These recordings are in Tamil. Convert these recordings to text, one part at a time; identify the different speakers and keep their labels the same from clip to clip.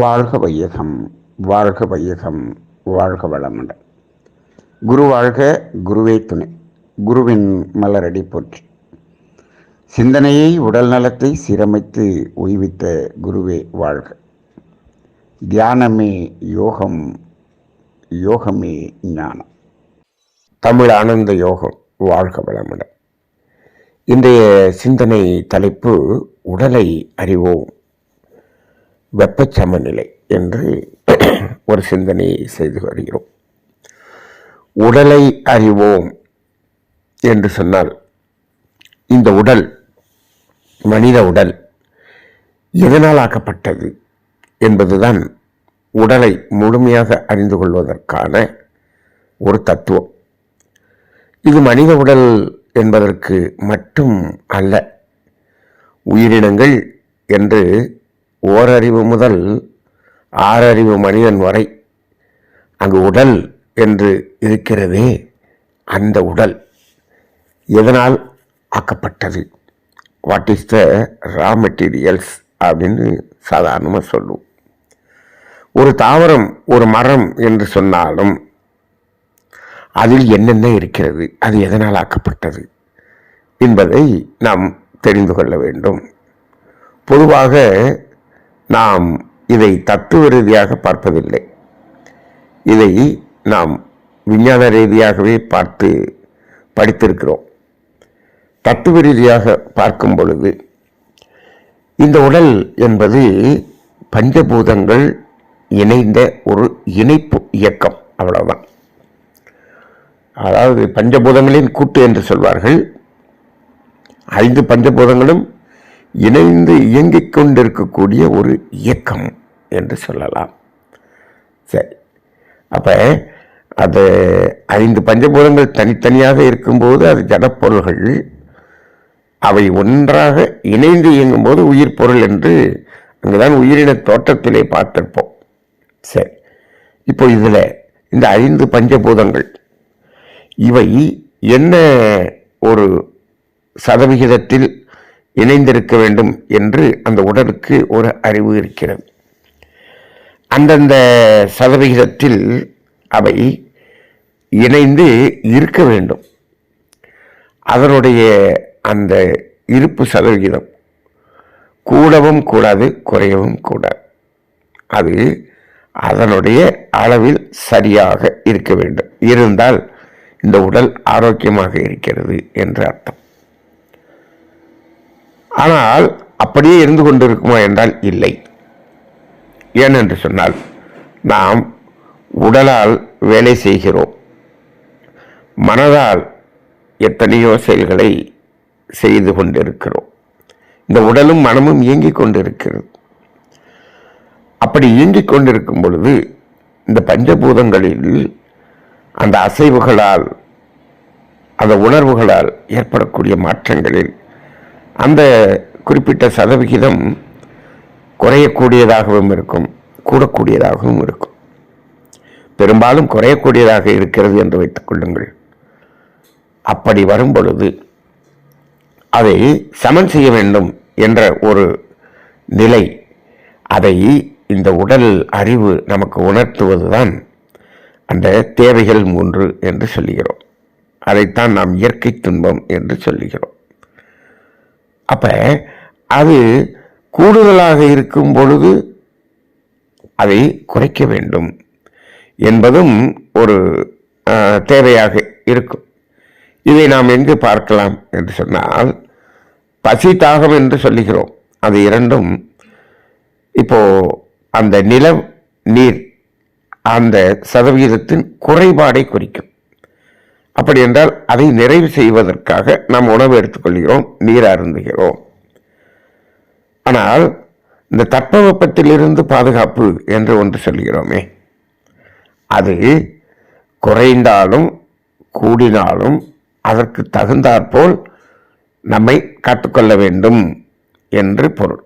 Speaker 1: வாழ்க வையகம், வாழ்க வையகம், வாழ்க வளமுடன். குரு வாழ்க, குருவே துணை. குருவின் மலரடி போற்றி. சிந்தனையை, உடல் நலத்தை சீரமைத்து உய்வித்த குருவே வாழ்க. தியானமே யோகம், யோகமே ஞானம். தமிழ் ஆனந்த யோகம். வாழ்க வளமுடன். இன்றைய சிந்தனை தலைப்பு உடலை அறிவோம், வெப்பச் சமநிலை என்று ஒரு சிந்தனை செய்து வருகிறோம். உடலை அறிவோம் என்று சொன்னால், இந்த உடல், மனித உடல் எதனால் ஆக்கப்பட்டது என்பதுதான் உடலை முழுமையாக அறிந்து கொள்வதற்கான ஒரு தத்துவம். இது மனித உடல் என்பதற்கு மட்டும் அல்ல. உயிரினங்கள் என்று ஓரறிவு முதல் ஆறறிவு மனிதன் வரை அங்கு உடல் என்று இருக்கிறதே, அந்த உடல் எதனால் ஆக்கப்பட்டது, what is the raw materials அப்படின்னு சாதாரணமாக சொல்லுவோம். ஒரு தாவரம், ஒரு மரம் என்று சொன்னாலும் அதில் என்னென்ன இருக்கிறது, அது எதனால் ஆக்கப்பட்டது என்பதை நாம் தெரிந்து கொள்ள வேண்டும். பொதுவாக நாம் இதை தத்துவ ரீதியாக பார்ப்பதில்லை. இதை நாம் விஞ்ஞான ரீதியாகவே பார்த்து படித்திருக்கிறோம். தத்துவ ரீதியாக பார்க்கும் பொழுது இந்த உடல் என்பது பஞ்சபூதங்கள் இணைந்த ஒரு இணைப்பு இயக்கம், அவ்வளவுதான். அதாவது பஞ்சபூதங்களின் கூட்டு என்று சொல்வார்கள். 5 பஞ்சபூதங்களும் இணைந்து இயங்கிக் கொண்டிருக்கக்கூடிய ஒரு இயக்கம் என்று சொல்லலாம். சரி, அப்போ அது 5 பஞ்சபூதங்கள் தனித்தனியாக இருக்கும்போது அது ஜடப்பொருள்கள். அவை ஒன்றாக இணைந்து இயங்கும்போது உயிர் பொருள் என்று அங்குதான் உயிரின தோற்றத்திலே பார்த்திருப்போம். சரி, இப்போ இதில் இந்த 5 பஞ்சபூதங்கள் இவை என்ன ஒரு சதவிகிதத்தில் இணைந்திருக்க வேண்டும் என்று அந்த உடலுக்கு ஒரு அறிவு இருக்கிறது. அந்தந்த சதவிகிதத்தில் அவை இணைந்து இருக்க வேண்டும். அதனுடைய அந்த இருப்பு சதவிகிதம் கூடவும் கூடாது, குறையவும் கூடாது. அது அதனுடைய அளவில் சரியாக இருக்க வேண்டும். இருந்தால் இந்த உடல் ஆரோக்கியமாக இருக்கிறது என்று அர்த்தம். ஆனால் அப்படியே இருந்து கொண்டிருக்குமா என்றால் இல்லை. ஏனென்று சொன்னால், நாம் உடலால் வேலை செய்கிறோம், மனதால் எத்தனையோ செயல்களை செய்து கொண்டிருக்கிறோம். இந்த உடலும் மனமும் இயங்கிக் கொண்டிருக்கிறது. அப்படி இயங்கிக் கொண்டிருக்கும் பொழுது இந்த பஞ்சபூதங்களில் அந்த அசைவுகளால், அந்த உணர்வுகளால் ஏற்படக்கூடிய மாற்றங்களில் அந்த குறிப்பிட்ட சதவிகிதம் குறையக்கூடியதாகவும் இருக்கும், கூடக்கூடியதாகவும் இருக்கும். பெரும்பாலும் குறையக்கூடியதாக இருக்கிறது என்று வைத்துக் கொள்ளுங்கள். அப்படி வரும் பொழுது அதை சமன் செய்ய வேண்டும் என்ற ஒரு நிலை, அதை இந்த உடல் அறிவு நமக்கு உணர்த்துவதுதான் அந்த தேவைகள் 3 என்று சொல்லுகிறோம். அதைத்தான் நாம் இயற்கை துன்பம் என்று சொல்லுகிறோம். அப்ப அது கூடுதலாக இருக்கும் பொழுது அதை குறைக்க வேண்டும் என்பதும் ஒரு தேவையாக இருக்கும். இதை நாம் எங்கு பார்க்கலாம் என்று சொன்னால், பசி தாகம் என்று சொல்லுகிறோம். அது இரண்டும் இப்போ அந்த நிலம், நீர் அந்த சதவிகிதத்தின் குறைபாடை குறிக்கும். அப்படி என்றால் அதை நிறைவு செய்வதற்காக நாம் உணவு எடுத்துக்கொள்கிறோம், நீர் அருந்துகிறோம். ஆனால் இந்த தட்பவெப்பத்திலிருந்து பாதுகாப்பு என்று ஒன்று சொல்கிறோமே, அது குறைந்தாலும் கூடினாலும் அதற்கு தகுந்தாற்போல் நம்மை காத்துக்கொள்ள வேண்டும் என்று பொருள்.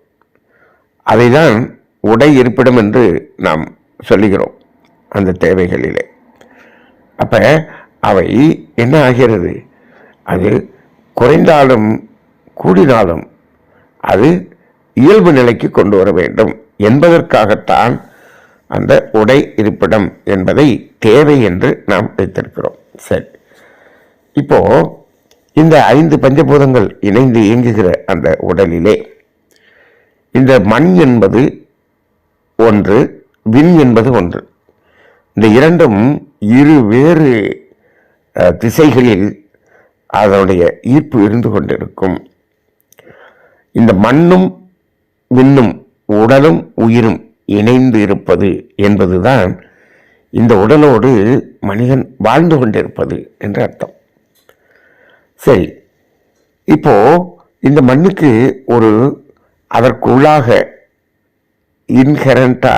Speaker 1: அதைதான் உடை இருப்பிடம் என்று நாம் சொல்லுகிறோம் அந்த தேவைகளிலே. அப்ப அவை என்ன ஆகிறது, அது குறைந்தாலும் கூடினாலும் அது இயல்பு நிலைக்கு கொண்டு வர வேண்டும் என்பதற்காகத்தான் அந்த உடை இருப்பிடம் என்பதை தேவை என்று நாம் வைத்திருக்கிறோம். சரி, இப்போ இந்த 5 பஞ்சபூதங்கள் இணைந்து இயங்குகிற அந்த உடலிலே இந்த மண் என்பது ஒன்று, விண் என்பது ஒன்று. இந்த இரண்டும் இரு வேறு திசைகளில் அதனுடைய ஈர்ப்பு இருந்து கொண்டிருக்கும். இந்த மண்ணும் விண்ணும் உடலும் உயிரும் இணைந்து இருப்பது என்பதுதான் இந்த உடலோடு மனிதன் வாழ்ந்து கொண்டிருப்பது என்று அர்த்தம். சரி, இப்போ இந்த மண்ணுக்கு ஒரு அதற்குள்ளாக இன்ஹெரண்டா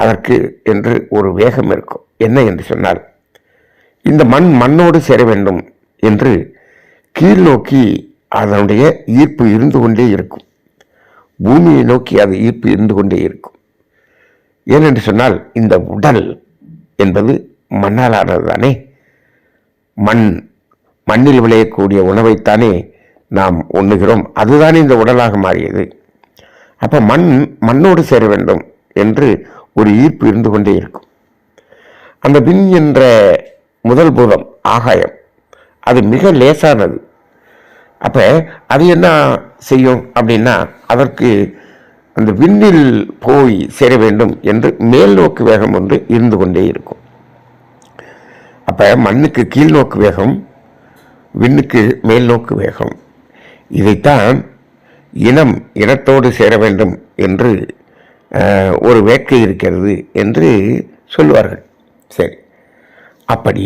Speaker 1: அதற்கு என்று ஒரு வேகம் இருக்கும். என்ன என்று சொன்னால், இந்த மண்ணோடு சேர வேண்டும் என்று கீழ் நோக்கி அதனுடைய ஈர்ப்பு இருந்து கொண்டே இருக்கும். பூமியை நோக்கி அது ஈர்ப்பு இருந்து கொண்டே இருக்கும். ஏனென்று சொன்னால், இந்த உடல் என்பது மண்ணால் ஆனது தானே. மண்ணில் விளையக்கூடிய உணவைத்தானே நாம் உண்ணுகிறோம். அதுதானே இந்த உடலாக மாறியது. அப்போ மண்ணோடு சேர வேண்டும் என்று ஒரு ஈர்ப்பு இருந்து கொண்டே இருக்கும். அந்த விண் என்ற முதல் பூதம் ஆகாயம், அது மிக லேசானது. அப்போ அது என்ன செய்யும் அப்படின்னா, அதற்கு அந்த விண்ணில் போய் சேர வேண்டும் என்று மேல் நோக்கு வேகம் ஒன்று இருந்து கொண்டே இருக்கும். அப்போ மண்ணுக்கு கீழ் நோக்கு வேகம், விண்ணுக்கு மேல் நோக்கு வேகம். இதைத்தான் இனத்தோடு சேர வேண்டும் என்று ஒரு வேட்கை இருக்கிறது என்று சொல்வார்கள். சரி, அப்படி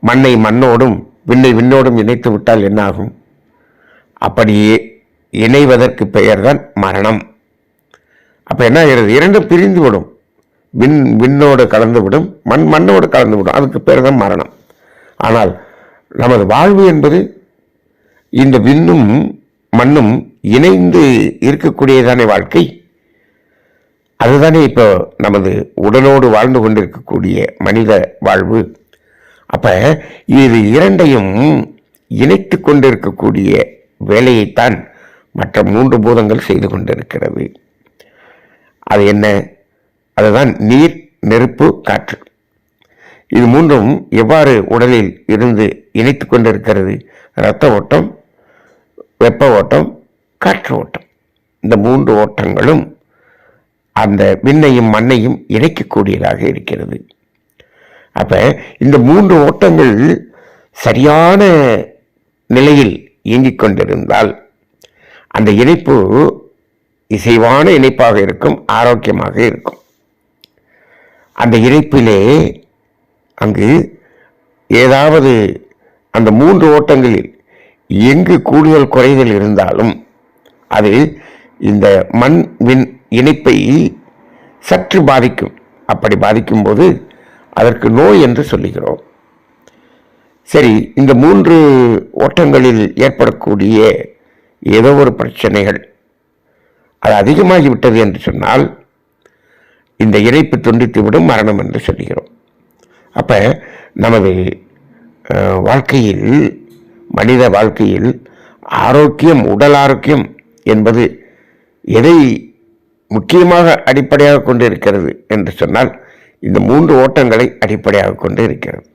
Speaker 1: மண்ணை மண்ணோடும் விண்ணை விண்ணோடும் இணைத்து விட்டால் என்ன ஆகும்? அப்படியே இணைவதற்கு பெயர்தான் மரணம். அப்போ என்ன ஆகிறது? இரண்டும் பிரிந்து விடும். விண்ணோடு கலந்து விடும், மண்ணோடு கலந்து விடும். அதுக்கு பேர் தான் மரணம். ஆனால் நமது வாழ்வு என்பது இந்த விண்ணும் மண்ணும் இணைந்து இருக்கக்கூடியதானே வாழ்க்கை. அதுதானே இப்போ நமது உடலோடு வாழ்ந்து கொண்டிருக்கக்கூடிய மனித வாழ்வு. அப்ப இது இரண்டையும் இணைத்து கொண்டிருக்கக்கூடிய வேலையைத்தான் மற்ற 3 பூதங்கள் செய்து கொண்டிருக்கிறது. அது என்ன? அதுதான் நீர், நெருப்பு, காற்று. இது 3ம் எவ்வாறு உடலில் இருந்து இணைத்து கொண்டிருக்கிறது? இரத்த ஓட்டம், வெப்ப ஓட்டம், காற்று ஓட்டம். இந்த 3 ஓட்டங்களும் அந்த விண்ணையும் மண்ணையும் இணைக்கக்கூடியதாக இருக்கிறது. அப்ப இந்த 3 ஓட்டங்கள் சரியான நிலையில் இயங்கிக் கொண்டிருந்தால் அந்த இணைப்பு இசைவான இணைப்பாக இருக்கும், ஆரோக்கியமாக இருக்கும். அந்த இணைப்பிலே அங்கு ஏதாவது அந்த 3 ஓட்டங்களில் எங்கு கூடுதல் குறைதல் இருந்தாலும் அது இந்த மண் விண் இணைப்பை சற்று பாதிக்கும். அப்படி பாதிக்கும் போது அதற்கு நோய் என்று சொல்லுகிறோம். சரி, இந்த 3 ஓட்டங்களில் ஏற்படக்கூடிய ஏதோ ஒரு பிரச்சனைகள் அது அதிகமாகிவிட்டது என்று சொன்னால் இந்த இணைப்பு துண்டித்து விடும், மரணம் என்று சொல்லுகிறோம். அப்ப நமது வாழ்க்கையில், மனித வாழ்க்கையில் ஆரோக்கியம், உடல் ஆரோக்கியம் என்பது எதை முக்கியமாக அடிப்படையாக கொண்டு இருக்கிறது என்று சொன்னால் இந்த 3 ஓட்டங்களை அடிப்படையாக கொண்டு இருக்கிறது.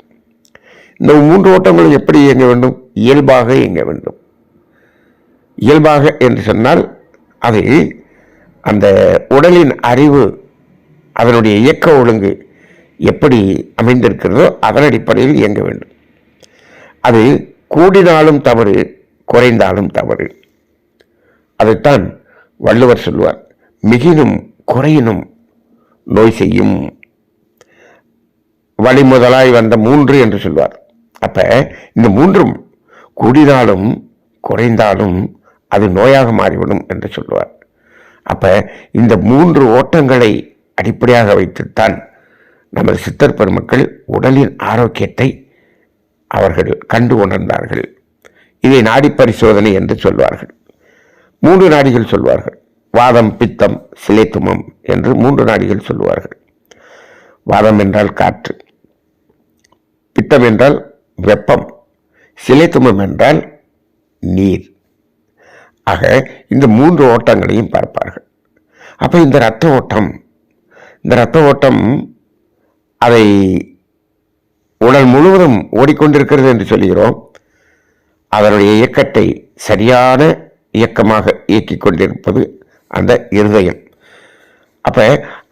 Speaker 1: இந்த 3 ஓட்டங்களும் எப்படி இயங்க வேண்டும்? இயல்பாக இயங்க வேண்டும். இயல்பாக என்று சொன்னால் அது அந்த உடலின் அறிவு, அதனுடைய இயக்க ஒழுங்கு எப்படி அமைந்திருக்கிறதோ அதன் அடிப்படையில் இயங்க வேண்டும். அது கூடினாலும் தவறு, குறைந்தாலும் தவறு. அதைத்தான் வள்ளுவர் சொல்வார், மிகினும் குறையினும் நோய் செய்யும், வழி முதலாய் வந்த 3 என்று சொல்வார். அப்ப இந்த 3ம் கூடினாலும் குறைந்தாலும் அது நோயாக மாறிவிடும் என்று சொல்வார். அப்ப இந்த 3 ஓட்டங்களை அடிப்படையாக வைத்துத்தான் நமது சித்தர் பெருமக்கள் உடலின் ஆரோக்கியத்தை அவர்கள் கண்டு உணர்ந்தார்கள். இதை நாடி பரிசோதனை என்று சொல்வார்கள். 3 நாடிகள் சொல்வார்கள். வாதம், பித்தம், சிலைத்துமம் என்று 3 நாடிகள் சொல்வார்கள். வாதம் என்றால் காற்று, பித்தம் என்றால் வெப்பம், சிலைத்துமம் என்றால் நீர். ஆக இந்த 3 ஓட்டங்களையும் பார்ப்பார்கள். அப்ப இந்த இரத்த ஓட்டம் இந்த இரத்த ஓட்டம் அதை உடல் முழுவதும் ஓடிக்கொண்டிருக்கிறது என்று சொல்கிறோம். அதனுடைய இயக்கத்தை சரியான இயக்கமாக இயக்கிக் கொண்டிருப்பது அந்த இருதயம். அப்போ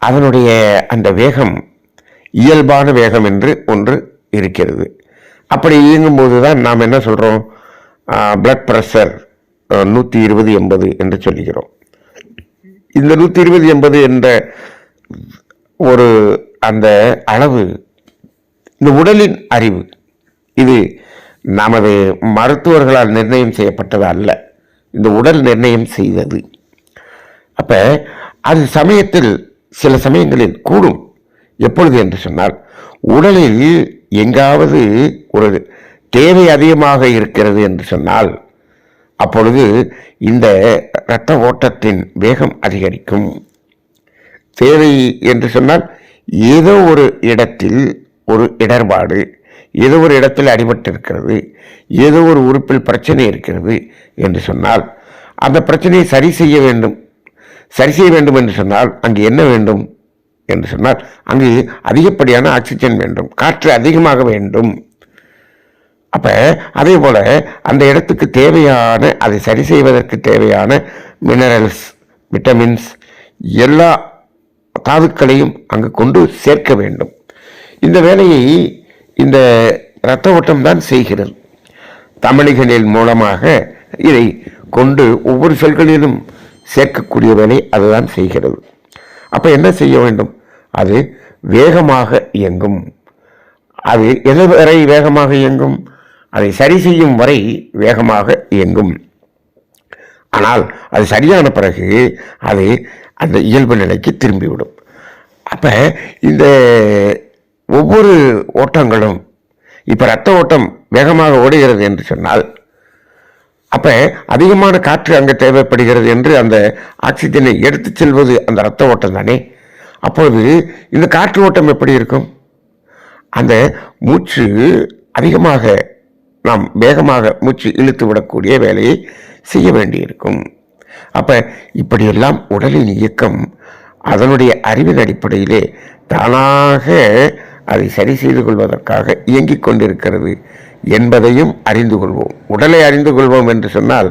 Speaker 1: அதனுடைய அந்த வேகம் இயல்பான வேகம் என்று ஒன்று இருக்கிறது. அப்படி இயங்கும்போது தான் நாம் என்ன சொல்கிறோம், பிளட் ப்ரெஷர் 120/80 என்று சொல்லுகிறோம். இந்த 120/80 என்ற ஒரு அந்த அளவு இந்த உடலின் அறிவு, இது நமது மருத்துவர்களால் நிர்ணயம் செய்யப்பட்டது அல்ல, இந்த உடல் நிர்ணயம் செய்தது. அப்போ அது சமயத்தில் சில சமயங்களில் கூடும். எப்பொழுது என்று சொன்னால், உடலில் எங்காவது ஒரு தேவை அதிகமாக இருக்கிறது என்று சொன்னால் அப்பொழுது இந்த இரத்த ஓட்டத்தின் வேகம் அதிகரிக்கும். தேவை என்று சொன்னால் ஏதோ ஒரு இடத்தில் ஒரு இடர்பாடு, ஏதோ ஒரு இடத்தில் அடிபட்டிருக்கிறது, ஏதோ ஒரு உறுப்பில் பிரச்சனை இருக்கிறது என்று சொன்னால் அந்த பிரச்சனையை சரி செய்ய வேண்டும் என்று சொன்னால் அங்கு என்ன வேண்டும் என்று சொன்னால் அங்கு அதிகப்படியான ஆக்சிஜன் வேண்டும், காற்று அதிகமாக வேண்டும். அப்போ அதே போல அந்த இடத்துக்கு தேவையான, அதை சரி செய்வதற்கு தேவையான மினரல்ஸ், விட்டமின்ஸ், எல்லா தாதுக்களையும் அங்கு கொண்டு சேர்க்க வேண்டும். இந்த வேலையை இந்த இரத்த ஓட்டம் தான் செய்கிறது. தமனிகளின் மூலமாக இதை கொண்டு ஒவ்வொரு செல்களிலும் சேர்க்கக்கூடிய வேலை அதுதான் செய்கிறது. அப்போ என்ன செய்ய வேண்டும், அது வேகமாக இயங்கும். அது எது வரை வேகமாக இயங்கும், அதை சரி செய்யும் வரை வேகமாக இயங்கும். ஆனால் அது சரியான பிறகு அது அந்த இயல்பு நிலைக்கு திரும்பிவிடும். அப்போ இந்த ஒவ்வொரு ஓட்டங்களும், இப்போ இரத்த ஓட்டம் வேகமாக ஓடுகிறது என்று சொன்னால் அப்போ அதிகமான காற்று அங்கே தேவைப்படுகிறது என்று அந்த ஆக்சிஜனை எடுத்து செல்வது அந்த இரத்த ஓட்டம் தானே. அப்பொழுது இந்த காற்று ஓட்டம் எப்படி இருக்கும், அந்த மூச்சு அதிகமாக நாம் வேகமாக மூச்சு இழுத்து விடக்கூடிய வேலையை செய்ய வேண்டியிருக்கும். அப்போ இப்படியெல்லாம் உடலின் இயக்கம் அதனுடைய அறிவின் அடிப்படையிலே தானாக அதை சரி செய்து கொள்வதற்காக இயங்கிக் கொண்டிருக்கிறது என்பதையும் அறிந்து கொள்வோம். உடலை அறிந்து கொள்வோம் என்று சொன்னால்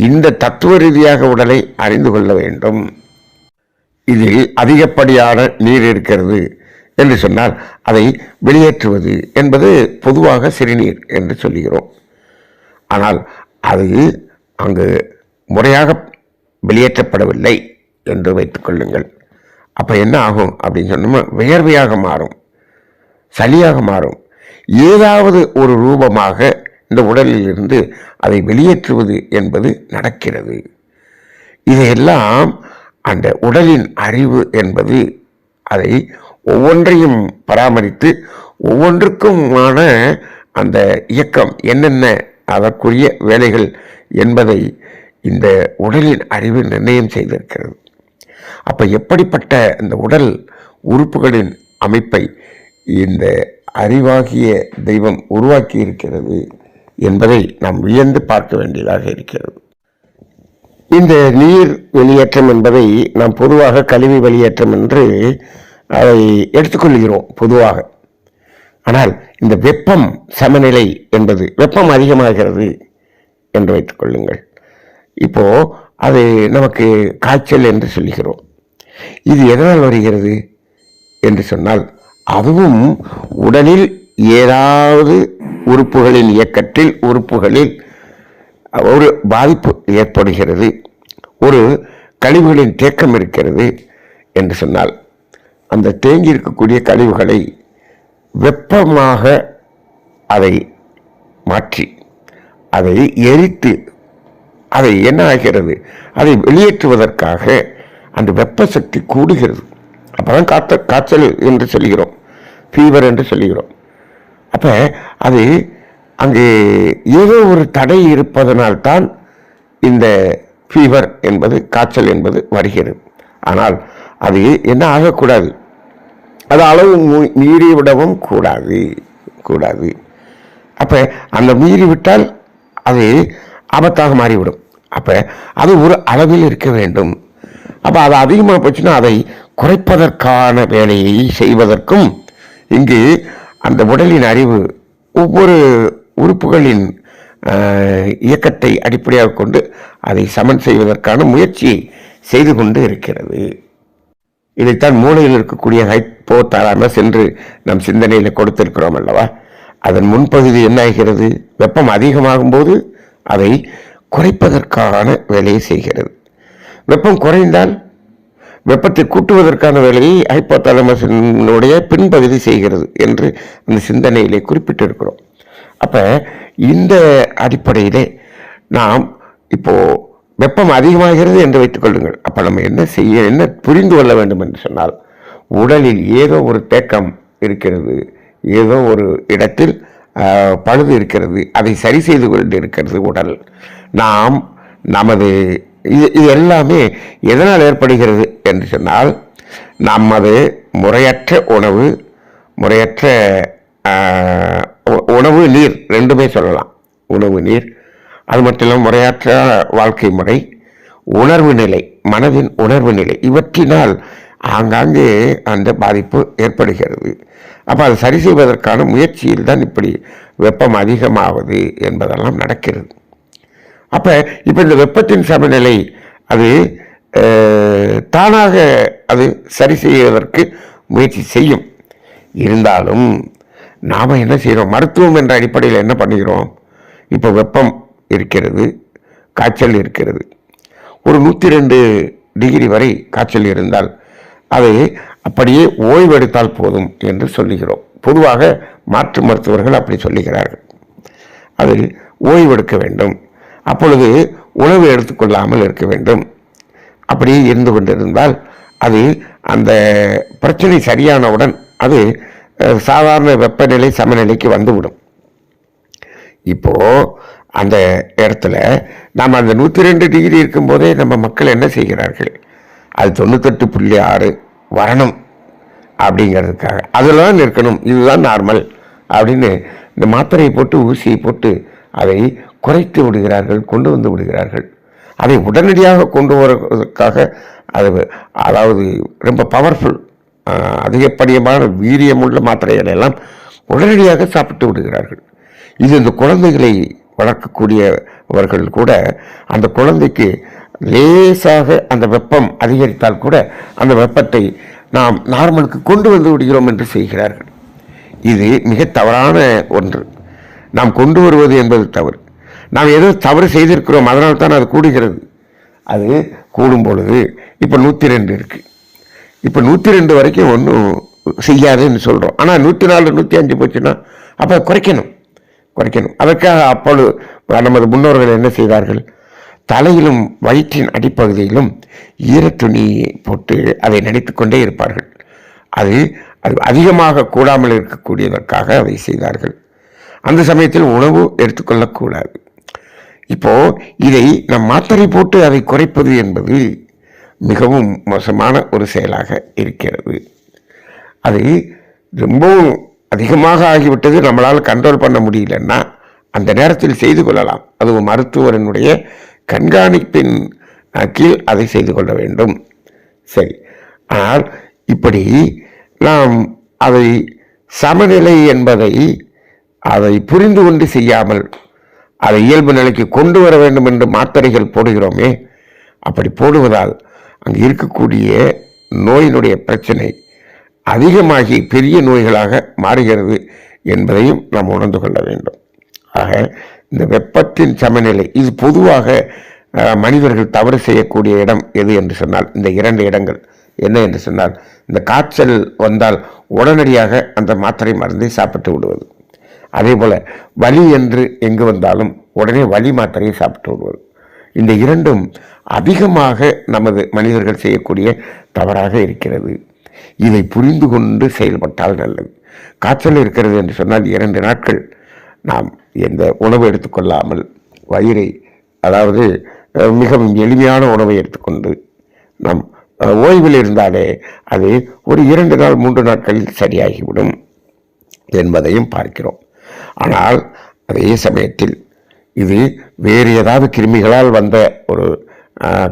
Speaker 1: இந்த தத்துவ ரீதியாக உடலை அறிந்து கொள்ள வேண்டும். இதில் அதிகப்படியான நீர் இருக்கிறது என்று சொன்னால் அதை வெளியேற்றுவது என்பது பொதுவாக சிறுநீர் என்று சொல்லுகிறோம். ஆனால் அது அங்கு முறையாக வெளியேற்றப்படவில்லை என்று வைத்துக் கொள்ளுங்கள். அப்போ என்ன ஆகும் அப்படின்னு சொன்னோம்னா, வியர்வையாக மாறும், சளியாக மாறும், ஏதாவது ஒரு ரூபமாக இந்த உடலில் இருந்து அதை வெளியேற்றுவது என்பது நடக்கிறது. இதையெல்லாம் அந்த உடலின் அறிவு என்பது அதை ஒவ்வொன்றையும் பராமரித்து ஒவ்வொன்றுக்குமான அந்த இயக்கம் என்னென்ன அதற்குரிய வேலைகள் என்பதை இந்த உடலின் அறிவு நிர்ணயம் செய்திருக்கிறது. அப்போ எப்படிப்பட்ட இந்த உடல் உறுப்புகளின் அமைப்பை இந்த அறிவாகிய தெய்வம் உருவாக்கி இருக்கிறது என்பதை நாம் வியந்து பார்க்க வேண்டியதாக இருக்கிறது. இந்த நீர் வெளியேற்றம் என்பதை நாம் பொதுவாக கழிவு வெளியேற்றம் என்று அதை எடுத்துக்கொள்கிறோம் பொதுவாக. ஆனால் இந்த வெப்பம் சமநிலை என்பது, வெப்பம் அதிகமாகிறது என்று வைத்துக் கொள்ளுங்கள். இப்போ அது நமக்கு காய்ச்சல் என்று சொல்லுகிறோம். இது எதனால் வருகிறது என்று சொன்னால், அதுவும் உடலில் ஏதாவது உறுப்புகளின் இயக்கத்தில் உறுப்புகளில் ஒரு பாதிப்பு ஏற்படுகிறது, ஒரு கழிவுகளின் தேக்கம் இருக்கிறது என்று சொன்னால் அந்த தேங்கி இருக்கக்கூடிய கழிவுகளை வெப்பமாக அதை மாற்றி அதை எரித்து அதை என்ன ஆகிறது, அதை வெளியேற்றுவதற்காக அந்த வெப்ப சக்தி கூடுகிறது. அப்போதான் காய்ச்சல் என்று சொல்கிறோம், ஃபீவர் என்று சொல்கிறோம். அப்போ அது அங்கே ஏதோ ஒரு தடை இருப்பதனால்தான் இந்த ஃபீவர் என்பது, காய்ச்சல் என்பது வருகிறது. ஆனால் அது என்ன ஆகக்கூடாது, அது அளவு மீறி விடவும் கூடாது. அப்போ அந்த மீறி விட்டால் அது ஆபத்தாக மாறிவிடும். அப்போ அது ஒரு அளவில் இருக்க வேண்டும். அப்போ அது அதிகமாக போச்சுன்னா அதை குறைப்பதற்கான வேலையை செய்வதற்கும் இங்கு அந்த உடலின் அறிவு ஒவ்வொரு உறுப்புகளின் இயக்கத்தை அடிப்படையாக கொண்டு அதை சமன் செய்வதற்கான முயற்சியை செய்து கொண்டு இருக்கிறது. இதைத்தான் மூளையில் இருக்கக்கூடிய ஹைப்போதாலமஸ் என்று நம் சிந்தனையில் கொடுத்திருக்கிறோம் அல்லவா. அதன் முன்பகுதி என்ன ஆகிறது? வெப்பம் அதிகமாகும் போது அதை குறைப்பதற்கான வேலையை செய்கிறது. வெப்பம் குறைந்தால் வெப்பத்தை கூட்டுவதற்கான வேலையை ஹைப்போதாலமஸினுடைய பின்பகுதி செய்கிறது என்று அந்த சிந்தனையிலே குறிப்பிட்டிருக்கிறோம். அப்போ இந்த அடிப்படையிலே நாம் இப்போ வெப்பம் அதிகமாகிறது என்று வைத்துக் கொள்ளுங்கள். அப்போ நம்ம என்ன புரிந்து கொள்ள வேண்டும் என்று சொன்னால், உடலில் ஏதோ ஒரு தேக்கம் இருக்கிறது, ஏதோ ஒரு இடத்தில் பழுது இருக்கிறது, அதை சரி செய்து கொண்டு இருக்கிறது உடல். நாம் நமது இது எல்லாமே எதனால் ஏற்படுகிறது என்று சொன்னால், நமது முறையற்ற உணவு நீர் ரெண்டுமே சொல்லலாம். உணவு நீர், அது மட்டும் இல்லாமல் முறையற்ற வாழ்க்கை முறை, உணர்வு நிலை, மனதின் உணர்வு நிலை, இவற்றினால் ஆங்காங்கே அந்த பாதிப்பு ஏற்படுகிறது. அப்போ அதை சரி செய்வதற்கான முயற்சியில் தான் இப்படி வெப்பம் அதிகமாவது என்பதெல்லாம் நடக்கிறது. அப்போ இப்போ இந்த வெப்பத்தின் சமநிலை அது தானாக அது சரி செய்வதற்கு முயற்சி செய்யும். இருந்தாலும் நாம் என்ன செய்கிறோம்? மருத்துவம் என்ற அடிப்படையில் என்ன பண்ணுகிறோம்? இப்போ வெப்பம் இருக்கிறது, காய்ச்சல் இருக்கிறது, ஒரு 102 டிகிரி வரை காய்ச்சல் இருந்தால் அதை அப்படியே ஓய்வெடுத்தால் போதும் என்று சொல்லுகிறோம். பொதுவாக மாற்று மருத்துவர்கள் அப்படி சொல்லுகிறார்கள். அது ஓய்வெடுக்க வேண்டும், அப்பொழுது உணவு எடுத்துக்கொள்ளாமல் இருக்க வேண்டும். அப்படியே இருந்து கொண்டிருந்தால் அது அந்த பிரச்சனை சரியானவுடன் அது சாதாரண வெப்பநிலை சமநிலைக்கு வந்துவிடும். இப்போ அந்த இடத்துல நாம் அந்த 102 டிகிரி இருக்கும்போதே நம்ம மக்கள் என்ன செய்கிறார்கள்? அது 98.6 வரணும் அப்படிங்கிறதுக்காக அதெல்லாம் இருக்கணும், இதுதான் நார்மல் அப்படின்னு இந்த மாத்திரையை போட்டு ஊசியை போட்டு அதை குறைத்து விடுகிறார்கள், கொண்டு வந்து விடுகிறார்கள். அதை உடனடியாக கொண்டு வருவதற்காக அதாவது ரொம்ப பவர்ஃபுல் அதிகப்படியமான வீரியமுள்ள மாத்திரைகளை எல்லாம் உடனடியாக சாப்பிட்டு விடுகிறார்கள். இது இந்த குழந்தைகளை வளர்க்கக்கூடியவர்கள் கூட அந்த குழந்தைக்கு லேசாக அந்த வெப்பம் அதிகரித்தால் கூட அந்த வெப்பத்தை நாம் நார்மலுக்கு கொண்டு வந்து விடுகிறோம் என்று செய்கிறார்கள். இது மிக தவறான ஒன்று. நாம் கொண்டு வருவது என்பது தவறு. நாம் ஏதோ தவறு செய்திருக்கிறோம், அதனால தான் அது கூடுகிறது. அது கூடும் பொழுது இப்போ 102 இருக்கு. இப்போ 102 வரைக்கும் ஒன்றும் செய்யாதுன்னு சொல்கிறோம். ஆனால் 104 105 போச்சுன்னா அப்போ குறைக்கணும். அதற்காக அப்பொழுது நமது முன்னோர்கள் என்ன செய்தார்கள்? தலையிலும் வயிற்றின் அடிப்பகுதியிலும் ஈரத்துணி போட்டு அதை நினைத்து கொண்டே இருப்பார்கள். அது அதிகமாக கூடாமல் இருக்கக்கூடியதற்காக அதை செய்தார்கள். அந்த சமயத்தில் உணவு எடுத்துக்கொள்ளக்கூடாது. இப்போ இதை நம் மாத்திரை போட்டு அதை குறைப்பது என்பது மிகவும் மோசமான ஒரு செயலாக இருக்கிறது. அது ரொம்பவும் அதிகமாக ஆகிவிட்டது, நம்மளால் கண்ட்ரோல் பண்ண முடியலன்னா அந்த நேரத்தில் செய்து கொள்ளலாம். அதுவும் மருத்துவரனுடைய கண்காணிப்பின் கீழ் அதை செய்து கொள்ள வேண்டும். சரி, ஆனால் இப்படி நாம் அதை சமநிலை என்பதை அதை புரிந்து கொண்டு செய்யாமல் அதை இயல்பு நிலைக்கு கொண்டு வர வேண்டும் என்று மாத்திரைகள் போடுகிறோமே, அப்படி போடுவதால் அங்கு இருக்கக்கூடிய நோயினுடைய பிரச்சனை அதிகமாகி பெரிய நோய்களாக மாறுகிறது என்பதையும் நாம் உணர்ந்து கொள்ள வேண்டும். ஆக இந்த வெப்பத்தின் சமநிலை இது பொதுவாக மனிதர்கள் தவறு செய்யக்கூடிய இடம் எது என்று சொன்னால் இந்த 2 இடங்கள் என்ன என்று சொன்னால், இந்த காய்ச்சல் வந்தால் உடனடியாக அந்த மாத்திரை மருந்தை சாப்பிட்டு விடுவது, அதே போல் வலி என்று எங்கு வந்தாலும் உடனே வலி மாத்திரையை சாப்பிட்டு விடுவது. இந்த 2ம் அதிகமாக நமது மனிதர்கள் செய்யக்கூடிய தவறாக இருக்கிறது. இதை புரிந்து கொண்டு செயல்பட்டால் நல்லது. காய்ச்சல் இருக்கிறது என்று சொன்னால் 2 நாட்கள் நாம் எந்த உணவு எடுத்துக்கொள்ளாமல் வயிறை அதாவது மிகவும் எளிமையான உணவை எடுத்துக்கொண்டு நாம் ஓய்வில் இருந்தாலே அது ஒரு 2 நாள் 3 நாட்களில் சரியாகிவிடும் என்பதையும் பார்க்கிறோம். ஆனால் அதே சமயத்தில் இது வேறு ஏதாவது கிருமிகளால் வந்த ஒரு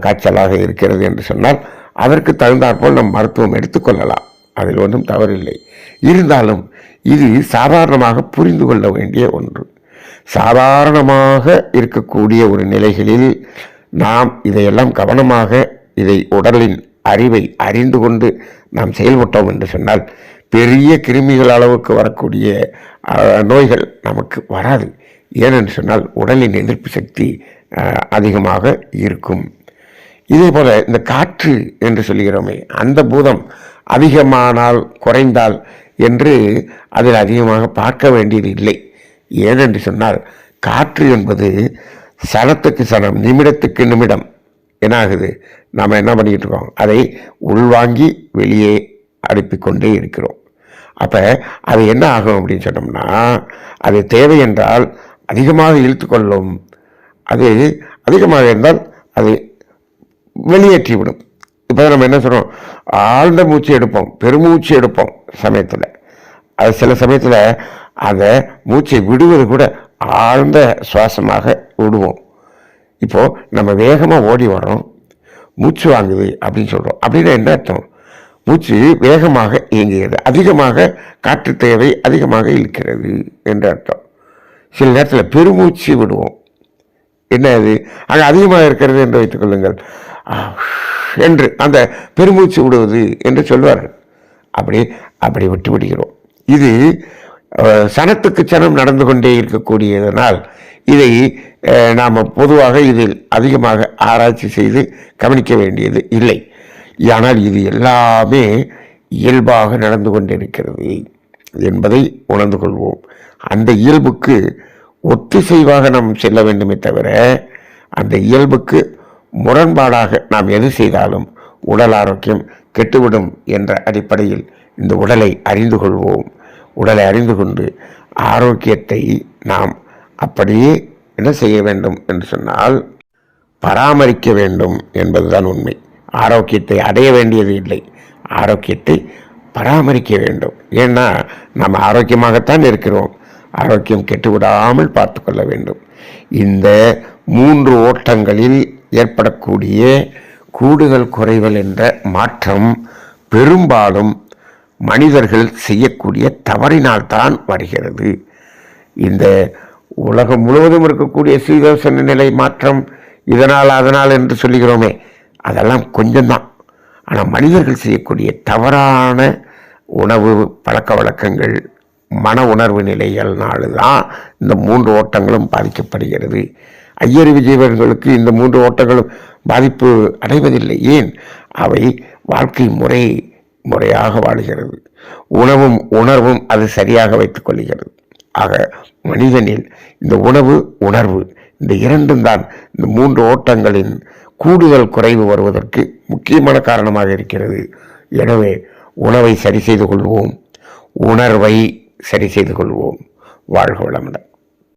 Speaker 1: காய்ச்சலாக இருக்கிறது என்று சொன்னால் அதற்கு தகுந்தாற்போல் நம் மருத்துவம் எடுத்துக்கொள்ளலாம், அதில் ஒன்றும் தவறில்லை. இருந்தாலும் இது சாதாரணமாக புரிந்து கொள்ள வேண்டிய ஒன்று. சாதாரணமாக இருக்கக்கூடிய ஒரு நிலைகளில் நாம் இதையெல்லாம் கவனமாக இதை உடலின் அறிவை அறிந்து கொண்டு நாம் செயல்பட்டோம் என்று சொன்னால் பெரிய கிருமிகள் அளவுக்கு வரக்கூடிய நோய்கள் நமக்கு வராது. ஏனென்று சொன்னால் உடலின் எதிர்ப்பு சக்தி அதிகமாக இருக்கும். இதே போல இந்த காற்று என்று சொல்கிறோமே, அந்த பூதம் அதிகமானால் குறைந்தால் என்று அதில் அதிகமாக பார்க்க வேண்டியது இல்லை. ஏனென்று சொன்னால் காற்று என்பது சனத்துக்கு சனம், நிமிடத்துக்கு நிமிடம் என்ன ஆகுது, நாம் என்ன பண்ணிக்கிட்டு இருக்கோம், அதை உள்வாங்கி வெளியே அனுப்பிக்கொண்டே இருக்கிறோம். அப்போ அது என்ன ஆகும் அப்படின்னு சொன்னோம்னா, அது தேவை என்றால் அதிகமாக இழுத்து கொள்ளும், அது அதிகமாக இருந்தால் அது வெளியேற்றிவிடும். இப்போ நம்ம என்ன சொல்கிறோம், ஆழ்ந்த மூச்சு எடுப்போம், பெருமூச்சு எடுப்போம் சமயத்தில். அது சில சமயத்தில் அதை மூச்சை விடுவது கூட ஆழ்ந்த சுவாசமாக விடுவோம். இப்போது நம்ம வேகமாக ஓடி வரோம், மூச்சு வாங்குது அப்படின்னு சொல்கிறோம். அப்படின்னா என்ன அர்த்தம், மூச்சு வேகமாக இயங்குகிறது, அதிகமாக காற்று தேவை அதிகமாக இழுக்கிறது என்று அர்த்தம். சில நேரத்தில் பெருமூச்சு விடுவோம், என்ன அது அங்கே அதிகமாக இருக்கிறது என்று வைத்துக் கொள்ளுங்கள், என்று அந்த பெருமூச்சு விடுவது என்று சொல்வார்கள். அப்படி விட்டு விடுகிறோம். இது சனத்துக்கு சனம் நடந்து கொண்டே இருக்கக்கூடியதனால் இதை நாம் பொதுவாக இதில் அதிகமாக ஆராய்ச்சி செய்து கவனிக்க வேண்டியது இல்லை. ஆனால் இது எல்லாமே இயல்பாக நடந்து கொண்டிருக்கிறது என்பதை உணர்ந்து கொள்வோம். அந்த இயல்புக்கு ஒத்திசைவாக நாம் செல்ல வேண்டுமே தவிர அந்த இயல்புக்கு முரண்பாடாக நாம் எது செய்தாலும் உடல் ஆரோக்கியம் கெட்டுவிடும் என்ற அடிப்படையில் இந்த உடலை அறிந்து கொள்வோம். உடலை அறிந்து கொண்டு ஆரோக்கியத்தை நாம் அப்படியே என்ன செய்ய வேண்டும் என்று சொன்னால் பராமரிக்க வேண்டும் என்பதுதான் உண்மை. ஆரோக்கியத்தை அடைய வேண்டியது இல்லை, ஆரோக்கியத்தை பராமரிக்க வேண்டும். ஏன்னா நாம் ஆரோக்கியமாகத்தான் இருக்கிறோம், ஆரோக்கியம் கெட்டுவிடாமல் பார்த்து கொள்ள வேண்டும். இந்த 3 ஓட்டங்களில் ஏற்படக்கூடிய கூடுதல் குறைதல் என்ற மாற்றம் பெரும்பாலும் மனிதர்கள் செய்யக்கூடிய தவறினால்தான் வருகிறது. இந்த உலகம் முழுவதும் இருக்கக்கூடிய சீதோஷண நிலை மாற்றம் இதனால் அதனால் என்று சொல்லுகிறோமே, அதெல்லாம் கொஞ்சம்தான். ஆனால் மனிதர்கள் செய்யக்கூடிய தவறான உணவு பழக்க வழக்கங்கள், மன உணர்வு நிலைகள்னால்தான் இந்த 3 ஓட்டங்களும் பாதிக்கப்படுகிறது. ஐயறிவு ஜீவர்களுக்கு இந்த 3 ஓட்டங்களும் பாதிப்பு அடைவதில்லை. ஏன், அவை வாழ்க்கை முறையாக வாழுகிறது, உணவும் உணர்வும் அது சரியாக வைத்துக் கொள்கிறது. ஆக மனிதனில் இந்த உணவு உணர்வு இந்த 2ம் தான் இந்த 3 ஓட்டங்களின் கூடுதல் குறைவு வருவதற்கு முக்கியமான காரணமாக இருக்கிறது. எனவே உணவை சரி செய்து கொள்வோம், உணர்வை சரி செய்து கொள்வோம். வாழ்க வளமுடன்.